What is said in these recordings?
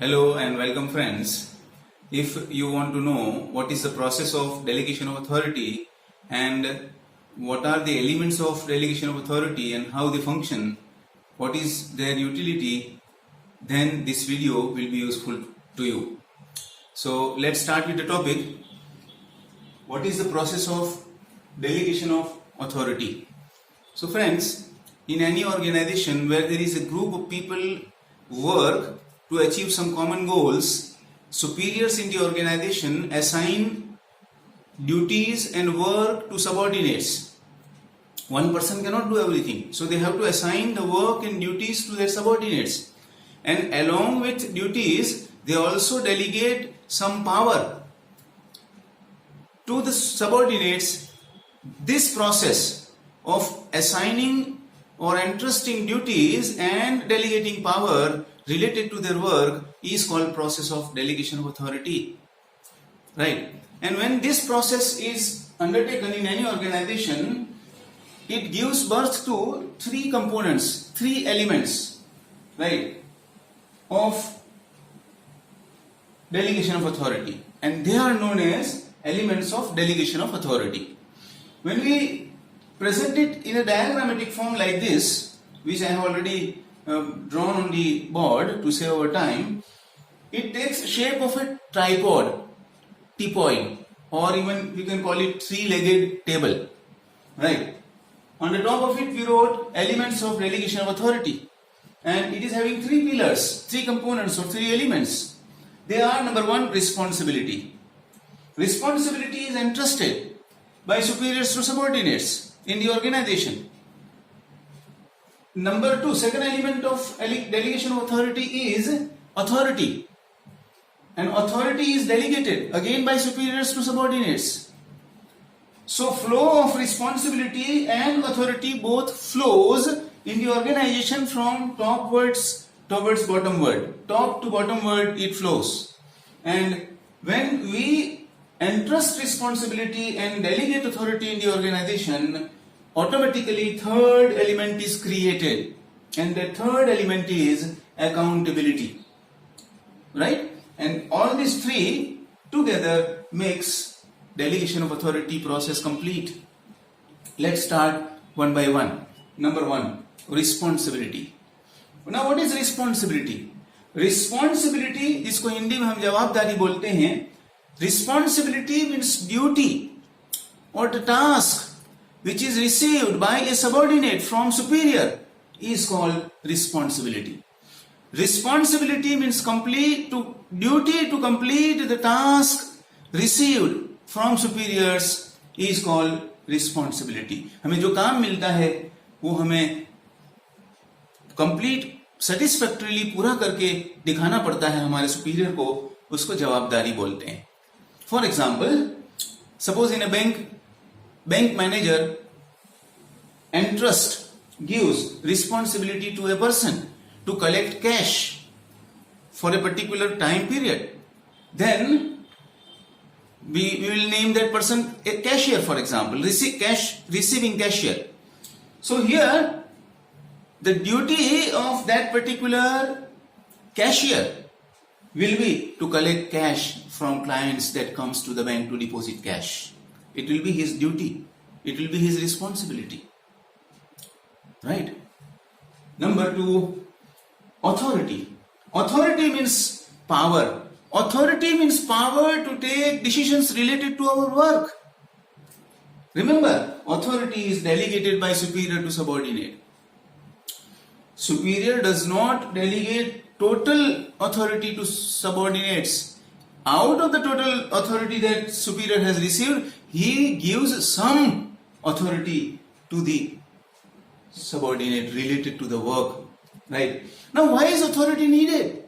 Hello and welcome friends. If you want to know what is the process of delegation of authority and what are the elements of delegation of authority and how they function, what is their utility, then this video will be useful to you. So let's start with the topic. What is the process of delegation of authority? So friends, in any organization where there is a group of people who work to achieve some common goals, superiors in the organization assign duties and work to subordinates. One person cannot do everything, so they have to assign the work and duties to their subordinates. And along with duties, they also delegate some power to the subordinates. This process of assigning or entrusting duties and delegating power related to their work is called process of delegation of authority, right? And when this process is undertaken in any organization, it gives birth to three components, three elements, right, of delegation of authority, and they are known as elements of delegation of authority. When we present it in a diagrammatic form like this, which I have already drawn on the board to save our time, it takes shape of a tripod, teapoid, or even we can call it three-legged table, right? On the top of it we wrote elements of delegation of authority, and it is having three pillars, three components or three elements. They are: number one, responsibility. Responsibility is entrusted by superiors to subordinates in the organization. Number two, second element of delegation of authority is authority. And authority is delegated again by superiors to subordinates. So flow of responsibility and authority both flows in the organization from topwards towards bottomward. Top to bottomward it flows. And when we entrust responsibility and delegate authority in the organization, automatically third element is created, and the third element is accountability, right? And all these three together makes delegation of authority process complete. Let's start one by one. Number one, responsibility. Now what is responsibility? Responsibility, इसको हिंदी में हम जवाबदारी बोलते हैं. Responsibility means duty or the task which is received by a subordinate from superior is called responsibility. Responsibility means duty to complete the task received from superiors is called responsibility. हमें जो काम मिलता है वो हमें complete satisfactorily पूरा करके दिखाना पड़ता है हमारे superior को, उसको जवाबदारी बोलते हैं. For example, suppose in a bank manager gives responsibility to a person to collect cash for a particular time period. Then we will name that person a cashier, for example, receiving cashier. So here the duty of that particular cashier will be to collect cash from clients that comes to the bank to deposit cash. It will be his duty. It will be his responsibility. Right? Number two, authority. Authority means power. Authority means power to take decisions related to our work. Remember, authority is delegated by superior to subordinate. Superior does not delegate total authority to subordinates. Out of the total authority that superior has received, he gives some authority to the subordinate related to the work, right? Now why is authority needed?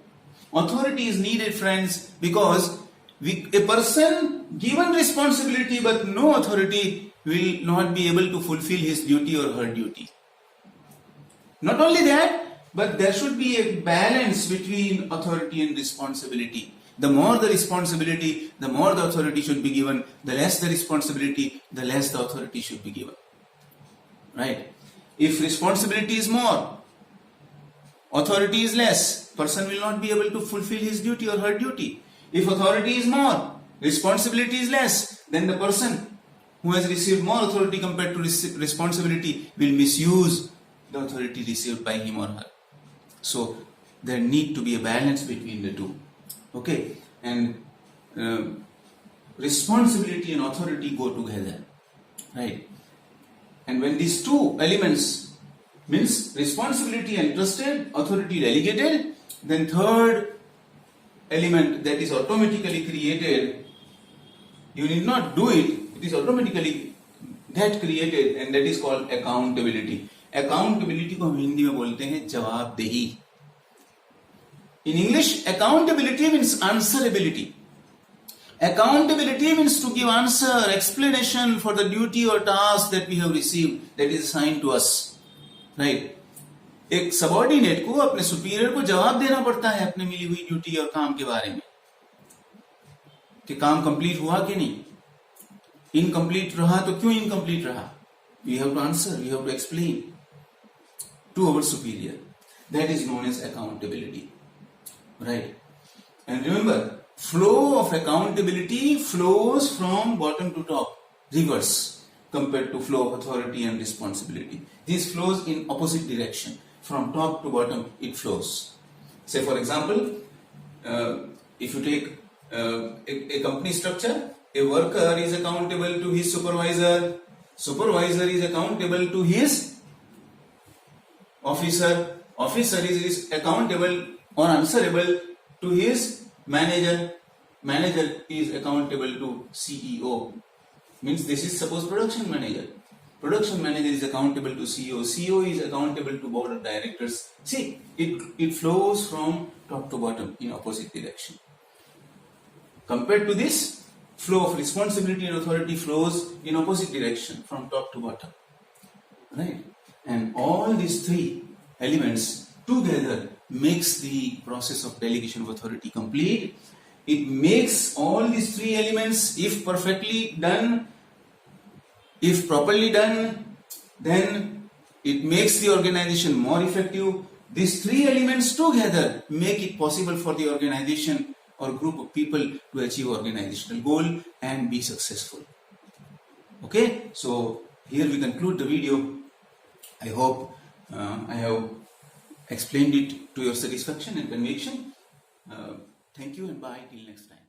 Authority is needed, friends, because a person given responsibility but no authority will not be able to fulfill his duty or her duty. Not only that, but there should be a balance between authority and responsibility. The more the responsibility, the more the authority should be given. The less the responsibility, the less the authority should be given, right? If responsibility is more, authority is less, person will not be able to fulfill his duty or her duty. If authority is more, responsibility is less, then the person who has received more authority compared to responsibility will misuse the authority received by him or her. So there need to be a balance between the two. Okay, and responsibility and authority go together, right? And when these two elements, means responsibility entrusted, authority delegated, then third element that is automatically created, you need not do it, it is automatically that created, and that is called accountability. Accountability को हम हिंदी में बोलते हैं जवाबदेही. In English, accountability means answerability. Accountability means to give answer, explanation for the duty or task that we have received, that is assigned to us. Right? एक subordinate को अपने superior को जवाब देना पड़ता है अपने मिली हुई ड्यूटी और काम के बारे में कि काम कंप्लीट हुआ कि नहीं, इनकम्प्लीट रहा तो क्यों इनकम्प्लीट रहा. We have to answer, we have to explain to our superior. That is known as accountability. Right? And remember, flow of accountability flows from bottom to top, reverse, compared to flow of authority and responsibility. This flows in opposite direction. From top to bottom, it flows. Say for example, if you take a company structure, a worker is accountable to his supervisor, supervisor is accountable to his officer, officer is accountable or answerable to his manager, manager is accountable to CEO. Means this is suppose production manager. Production manager is accountable to CEO. CEO is accountable to board of directors. See, it flows from top to bottom in opposite direction. Compared to this, flow of responsibility and authority flows in opposite direction from top to bottom. Right? And all these three elements together makes the process of delegation of authority complete. It makes all these three elements, if perfectly done, if properly done, then it makes the organization more effective. These three elements together make it possible for the organization or group of people to achieve organizational goal and be successful. Okay, so here we conclude the video. I hope I have explained it to your satisfaction and conviction. Thank you and bye till next time.